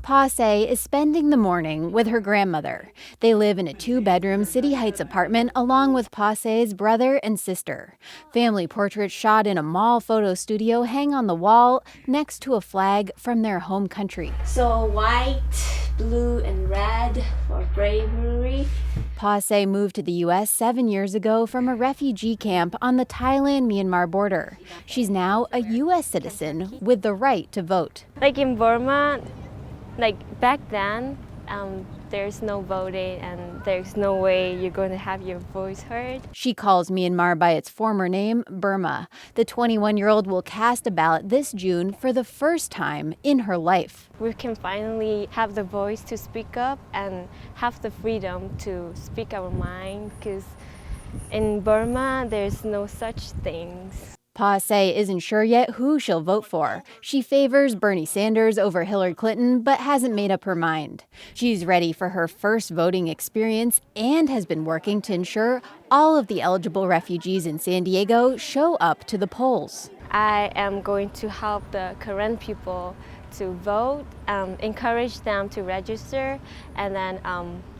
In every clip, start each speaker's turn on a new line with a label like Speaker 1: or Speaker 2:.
Speaker 1: Passe is spending the morning with her grandmother. They live in a 2-bedroom City Heights apartment along with Passe's brother and sister. Family portraits shot in a mall photo studio hang on the wall next to a flag from their home country.
Speaker 2: So white, blue, and red for bravery.
Speaker 1: Passe moved to the U.S. 7 years ago from a refugee camp on the Thailand-Myanmar border. She's now a U.S. citizen with the right to vote.
Speaker 2: Like in Burma, like back then, there's no voting and there's no way you're going to have your voice heard.
Speaker 1: She calls Myanmar by its former name, Burma. The 21-year-old will cast a ballot this June for the first time in her life.
Speaker 2: We can finally have the voice to speak up and have the freedom to speak our mind, because in Burma, there's no such things.
Speaker 1: Passe isn't sure yet who she'll vote for. She favors Bernie Sanders over Hillary Clinton, but hasn't made up her mind. She's ready for her first voting experience and has been working to ensure all of the eligible refugees in San Diego show up to the polls.
Speaker 2: I am going to help the Karen people to vote, encourage them to register, and then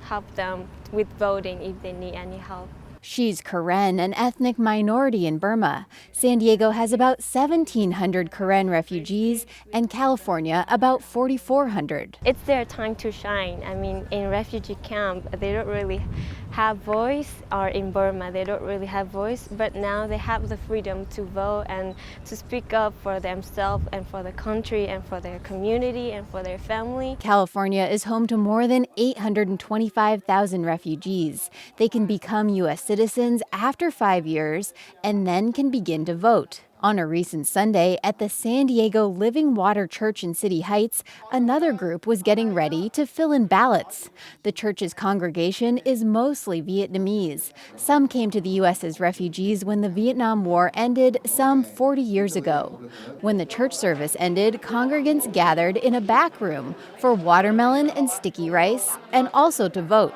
Speaker 2: help them with voting if they need any help.
Speaker 1: She's Karen, an ethnic minority in Burma. San Diego has about 1,700 Karen refugees and California about 4,400.
Speaker 2: It's their time to shine. I mean, in refugee camp, they don't really have voice, or in Burma, they don't really have voice, but now they have the freedom to vote and to speak up for themselves and for the country and for their community and for their family.
Speaker 1: California is home to more than 825,000 refugees. They can become U.S. citizens after 5 years and then can begin to vote. On a recent Sunday at the San Diego Living Water Church in City Heights, another group was getting ready to fill in ballots. The church's congregation is mostly Vietnamese. Some came to the U.S. as refugees when the Vietnam War ended some 40 years ago. When the church service ended, congregants gathered in a back room for watermelon and sticky rice, and also to vote.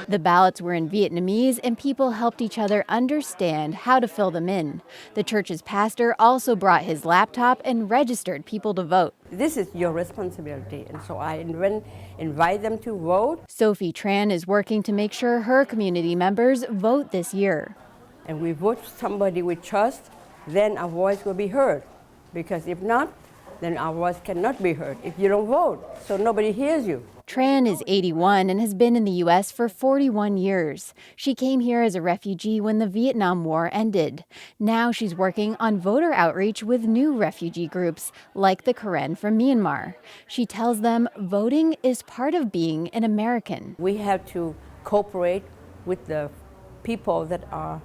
Speaker 1: The ballots were in Vietnamese, and people helped each other understand how to fill them in. The church's pastor also brought his laptop and registered people to vote.
Speaker 3: This is your responsibility, and so I invite them to vote.
Speaker 1: Sophie Tran is working to make sure her community members vote this year.
Speaker 3: And we vote for somebody we trust, then our voice will be heard. Because if not, then our voice cannot be heard if you don't vote, so nobody hears you.
Speaker 1: Tran is 81 and has been in the U.S. for 41 years. She came here as a refugee when the Vietnam War ended. Now she's working on voter outreach with new refugee groups, like the Karen from Myanmar. She tells them voting is part of being an American.
Speaker 3: We have to cooperate with the people that are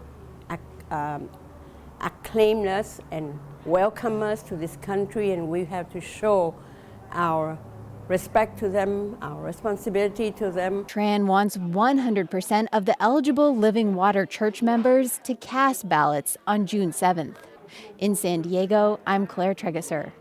Speaker 3: acclaim us and welcome us to this country, and we have to show our respect to them, our responsibility to them.
Speaker 1: Tran wants 100% of the eligible Living Water Church members to cast ballots on June 7th. In San Diego, I'm Claire Tregesser.